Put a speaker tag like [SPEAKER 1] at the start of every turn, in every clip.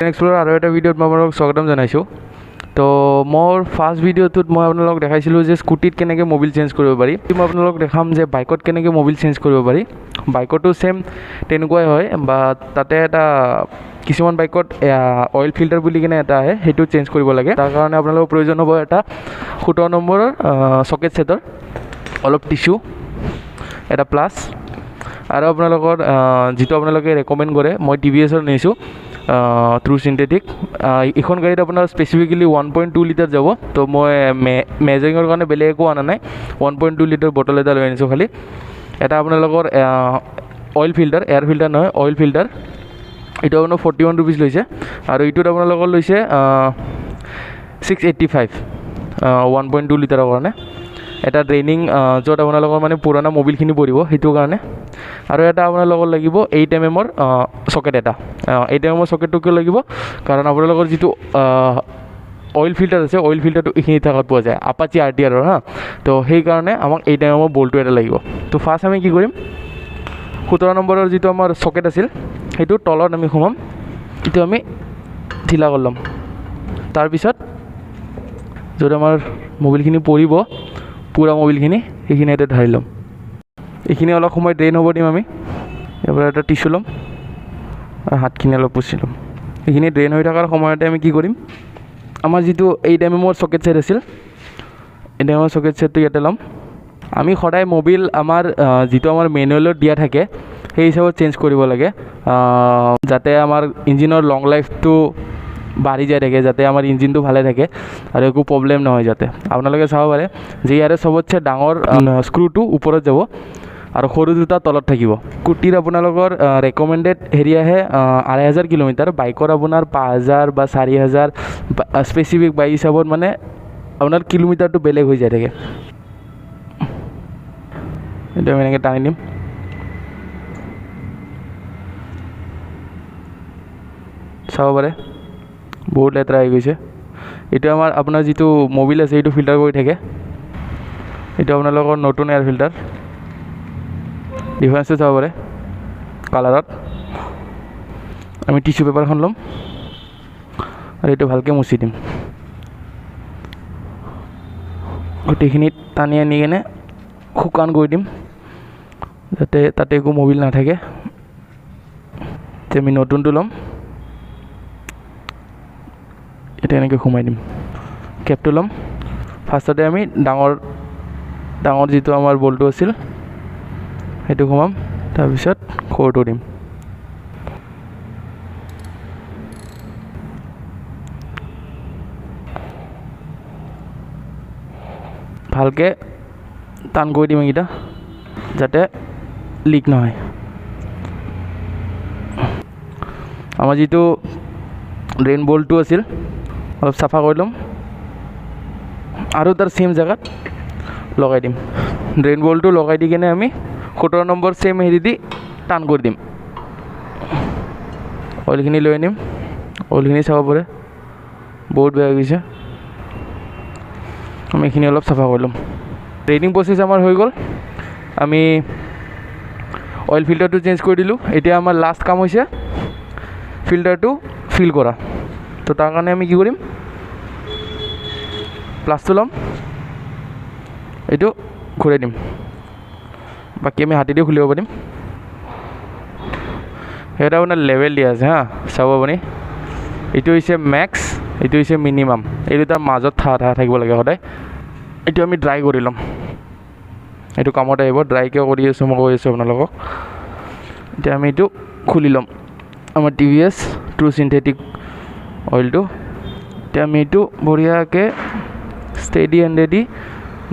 [SPEAKER 1] এক্সপ্লোৰৰ আৰু এটা ভিডিঅ'ত মই আপোনালোকক স্বাগতম জনাইছোঁ। তো মোৰ ফাৰ্ষ্ট ভিডিঅ'টোত মই আপোনালোকক দেখাইছিলোঁ যে স্কুটিত কেনেকৈ মোবিল চেঞ্জ কৰিব পাৰি। মই আপোনালোকক দেখাম যে বাইকত কেনেকৈ মোবিল চেঞ্জ কৰিব পাৰি। বাইকতো ছেম তেনেকুৱাই হয়, বা তাতে এটা কিছুমান বাইকত অইল ফিল্টাৰ বুলি কিনে এটা আহে, সেইটো চেঞ্জ কৰিব লাগে। তাৰ কাৰণে আপোনালোকৰ প্ৰয়োজন হ'ব এটা 17 নম্বৰৰ চকেট ছেটৰ, অলপ টিচু, এটা প্লাছ, আৰু আপোনালোকৰ যিটো আপোনালোকে ৰেকমেণ্ড কৰে, মই TVSৰ নিছোঁ ট্ৰু চিন্থেটিক। এইখন গাড়ীত আপোনাৰ স্পেচিফিকেলি 1.2 লিটাৰ যাব। তো মই মেজাৰিঙৰ কাৰণে বেলেগ একো অনা নাই, 1.2 লিটাৰ বটল এটা লৈ আনিছোঁ খালি। এটা আপোনালোকৰ অইল ফিল্টাৰ, এয়াৰ ফিল্টাৰ নহয়, অইল ফিল্টাৰ, এইটো আপোনাৰ 41 ৰুপিজ লৈছে। আৰু এইটোত আপোনালোকৰ লৈছে 685, 1.2 লিটাৰৰ কাৰণে। এটা ড্ৰেইনিং য'ত আপোনালোকৰ মানে পুৰণা মোবিলখিনি পৰিব, সেইটো কাৰণে। আৰু এটা আপোনালোকৰ লাগিব 8 mm চকেট এটা। 8 mm চকেটটো কিয় লাগিব? কাৰণ আপোনালোকৰ যিটো অইল ফিল্টাৰ আছে, অইল ফিল্টাৰটো এইখিনি থাকাত পোৱা যায়, আপাচি RTRৰ হা। তো সেইকাৰণে আমাক 8 mm বল্টটো এটা লাগিব। তো ফাৰ্ষ্ট আমি কি কৰিম, 17 নম্বৰৰ যিটো আমাৰ চকেট আছিল, সেইটো তলত আমি সোমাম, এইটো আমি ঢিলা কৰি ল'ম। তাৰপিছত য'ত আমাৰ মোবিলখিনি পৰিব, পুৰা মোবিলখিনি, সেইখিনি এটা ঢালি ল'ম। এইখিনি অলপ সময় ড্ৰেইন হ'ব দিম আমি। ইয়াৰ পৰা এটা টিচু ল'ম আৰু হাতখিনি অলপ পুচি ল'ম। এইখিনি ড্ৰেইন হৈ থকাৰ সময়তে আমি কি কৰিম, আমাৰ যিটো 8 mm চকেট ছেট আছিল, 8 mm চকেট ছেটটো ইয়াতে ল'ম। আমি সদায় মোবিল আমাৰ যিটো আমাৰ মেনুৱেলত দিয়া থাকে, সেই হিচাপত চেঞ্জ কৰিব লাগে, যাতে আমাৰ ইঞ্জিনৰ লং লাইফটো বাঢ়ি যায় থাকে, যাতে আমাৰ ইঞ্জিনটো ভালে থাকে আৰু একো প্ৰব্লেম নহয় যাতে। আপোনালোকে চাব পাৰে যে ইয়াৰে চবতছে ডাঙৰ স্ক্ৰুটো ওপৰত যাব আৰু সৰু দুটা তলত থাকিব। স্কুটিৰ আপোনালোকৰ ৰেকমেণ্ডেড হেৰি আহে 2500 কিলোমিটাৰ, বাইকৰ আপোনাৰ 5000 বা 4000, স্পেচিফিক বাইক হিচাপত মানে আপোনাৰ কিলোমিটাৰটো বেলেগ হৈ যায় থাকে। এইটো আমি এনেকৈ টানি দিম। চাব পাৰে বহুত লেতেৰা হৈ গৈছে। এইটো আপোনাৰ যিটো মোবিল আছে, এইটো ফিল্টাৰ কৰি থাকে। এইটো আপোনালোকৰ নতুন এয়াৰ ফিল্টাৰ, ডিফাৰেঞ্চটো চাব পাৰে কালাৰত। আমি টিচু পেপাৰখন ল'ম আৰু এইটো ভালকৈ মুচি দিম। গোটেইখিনিত টানি আনি কিনে শুকান কৰি দিম, যাতে তাতে একো মোবিল নাথাকে। এতিয়া আমি নতুনটো ল'ম, এটা এনেকৈ সোমাই দিম। কেপটো ল'ম। ফাৰ্ষ্টতে আমি ডাঙৰ যিটো আমাৰ বলটো আছিল, সেইটো সোমাম, তাৰপিছত সৰুটো দিম। ভালকৈ টান কৰি দিম এইকেইটা, যাতে লিক নহয়। আমাৰ যিটো ড্ৰেইন বল্টটো আছিল, অলপ চাফা কৰি ল'ম আৰু তাৰ ছেম জেগাত লগাই দিম। ড্ৰেইন বল্টটো লগাই দি কিনে আমি 17 নম্বৰ ছেম হেৰি দি টান কৰি দিম। অইলখিনি লৈ আনিম। অইলখিনি চাব পাৰে বহুত বেয়া হৈ গৈছে, আমি এইখিনি অলপ চাফা কৰি ল'ম। ট্ৰেইনিং প্ৰচেছ আমাৰ হৈ গ'ল। আমি অইল ফিল্টাৰটো চেঞ্জ কৰি দিলোঁ। এতিয়া আমাৰ লাষ্ট কাম হৈছে ফিল্টাৰটো ফিল কৰা। তো তাৰ কাৰণে আমি কি কৰিম, প্লাছটো ল'ম, এইটো ঘূৰাই দিম। বাকী আমি হাতেদিও খুলিব পাৰিম। সেইটো আপোনাৰ লেভেল দিয়া আছে হা, চাব আপুনি। এইটো হৈছে মেক্স, এইটো হৈছে মিনিমাম। এই দুটাৰ মাজত থাকিব লাগে সদায়। এইটো আমি ড্ৰাই কৰি ল'ম, এইটো কামত আহিব। ড্ৰাইকৈ কৰি আছোঁ, মই কৈ আছোঁ আপোনালোকক। এতিয়া আমি এইটো খুলি ল'ম, আমাৰ TVS ট্ৰু চিন্থেটিক অইলটো। এতিয়া আমি এইটো বঢ়িয়াকৈ ষ্টেডি হেণ্ডেদি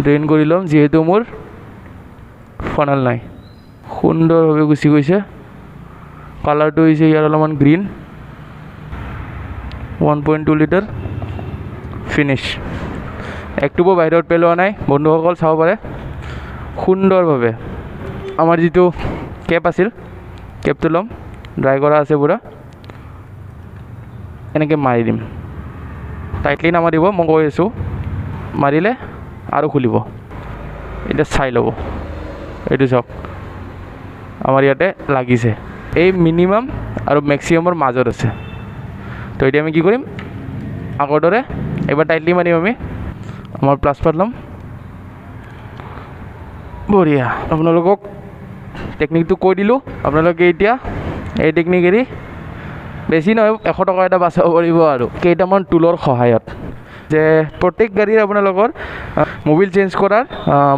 [SPEAKER 1] ড্ৰেইন কৰি ল'ম, যিহেতু মোৰ ফানেল নাই। সুন্দৰভাৱে গুচি গৈছে। কালাৰটো হৈছে ইয়াৰ অলপমান গ্ৰীণ। 1.2 litre finish. একটোপো বাহিৰত পেলোৱা নাই বন্ধুসকল, চাব পাৰে সুন্দৰভাৱে। আমাৰ যিটো কেপ আছিল, কেপটো ল'ম, ড্ৰাই কৰা আছে পূৰা। এনেকৈ মাৰি দিম, টাইটলি নামাৰিব, মই কৈ আছোঁ। মাৰিলে আৰু খুলিব। এতিয়া চাই ল'ব, এইটো চাওক আমাৰ ইয়াতে লাগিছে। এই মিনিমাম আৰু মেক্সিমামৰ মাজত আছে। তো এতিয়া আমি কি কৰিম আগৰ দৰে এবাৰ টাইটলি মাৰিম আমি আমাৰ প্লাছ পাত ল'ম বঢ়িয়া আপোনালোকক টেকনিকটো কৈ দিলোঁ আপোনালোকে এতিয়া এই টেকনিক এৰি বেছি নহয় 100 টকা এটা বাচাব পাৰিব আৰু কেইটামান টুলৰ সহায়ত যে প্ৰত্যেক গাড়ীৰ আপোনালোকৰ মোবিল চেঞ্জ কৰাৰ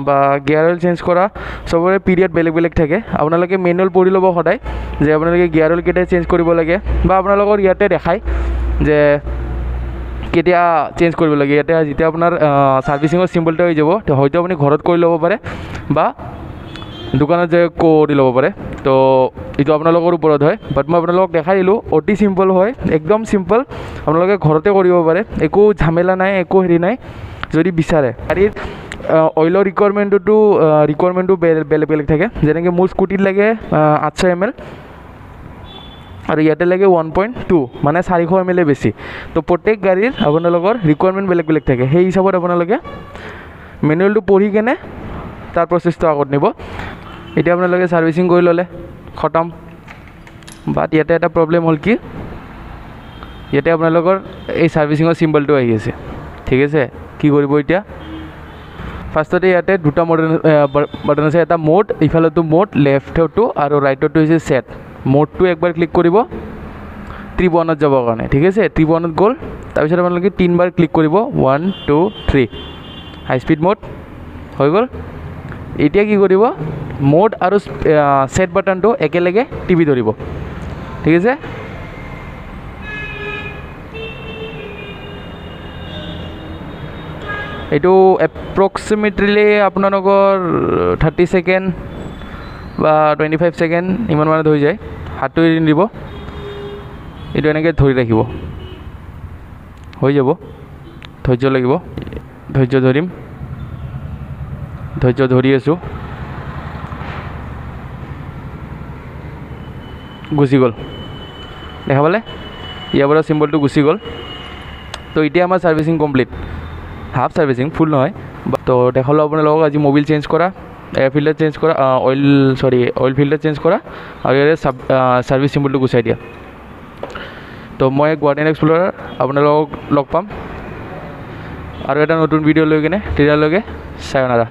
[SPEAKER 1] বা গিয়াৰ অইল চেঞ্জ কৰা চবৰে পিৰিয়ড বেলেগ বেলেগ থাকে আপোনালোকে মেনুৱেল পঢ়ি ল'ব সদায় যে আপোনালোকে গিয়াৰ অইল কেতিয়া চেঞ্জ কৰিব লাগে বা আপোনালোকৰ ইয়াতে দেখায় যে কেতিয়া চেঞ্জ কৰিব লাগে ইয়াতে যেতিয়া আপোনাৰ ছাৰ্ভিচিঙৰ চিম্বলটো হৈ যাব তো হয়তো আপুনি ঘৰত কৰি ল'ব পাৰে বা দোকানত যে কৰি ল'ব পাৰে তো এইটো আপোনালোকৰ ওপৰত হয় বাট মই আপোনালোকক দেখাই দিলোঁ অতি চিম্পল হয় একদম চিম্পল আপোনালোকে ঘৰতে কৰিব পাৰে একো ঝামেলা নাই একো হেৰি নাই যদি বিচাৰে গাড়ীৰ অইলৰ ৰিকুৱাৰমেণ্টটো বেলেগ বেলেগ থাকে যেনেকৈ মোৰ স্কুটিত লাগে 800 ml আৰু ইয়াতে লাগে 1.2 মানে 400 ml বেছি তো প্ৰত্যেক গাড়ীৰ আপোনালোকৰ ৰিকুৱাৰমেণ্ট বেলেগ বেলেগ থাকে সেই হিচাপত আপোনালোকে মেনুৱেলটো পঢ়ি কেনে তাৰ প্ৰচেছটো আগত নিব এতিয়া আপোনালোকে ছাৰ্ভিচিং কৰি ল'লে খতম বাট ইয়াতে এটা প্ৰব্লেম হ'ল কি ইয়াতে আপোনালোকৰ এই ছাৰ্ভিচিঙৰ চিম্বলটো আহি আছে ঠিক আছে কি কৰিব এতিয়া ফাৰ্ষ্টতে ইয়াতে দুটা বাটন আছে এটা মোড ইফালতো মোড লেফ্টটো আৰু ৰাইটতো হৈছে সেট মোডটো একবাৰ ক্লিক কৰিব ত্ৰিভুৱনত যাবৰ কাৰণে ঠিক আছে ত্ৰিভুৱনত গ'ল তাৰপিছত আপোনালোকে 3বাৰ ক্লিক কৰিব 1 2 3 হাই স্পীড মোড হৈ গ'ল এতিয়া কি কৰিব মোড আৰু সেট বাটনটো একেলগে টিপি ধৰিব ঠিক আছে এইটো এপ্ৰক্সিমেটলি আপোনালোকৰ 30 ছেকেণ্ড বা 25 ছেকেণ্ড ইমান মানত হৈ যায় হাতটো এৰি দিব এইটো এনেকৈ ধৰি ৰাখিব হৈ যাব ধৈৰ্য লাগিব ধৈৰ্য ধৰিম ধৈৰ্য ধৰি আছোঁ গুচি গ'ল দেখা পালে ইয়াৰ পৰা চিম্বলটো গুচি গ'ল তো এতিয়া আমাৰ ছাৰ্ভিচিং কমপ্লিট হাফ ছাৰ্ভিচিং ফুল নহয় তো দেখালোঁ আপোনালোকক আজি মোবিল চেঞ্জ কৰা এয়াৰ ফিল্টাৰ চেঞ্জ কৰা অইল ফিল্টাৰ চেঞ্জ কৰা আৰু ইয়াৰে ছাৰ্ভিচ চিম্বলটো গুচাই দিয়া তো মই গাৰ্ডেন এক্সপ্ল'ৰাৰ আপোনালোকক লগ পাম আৰু এটা নতুন ভিডিঅ' লৈ কিনে তেতিয়ালৈকে চায়নাৰা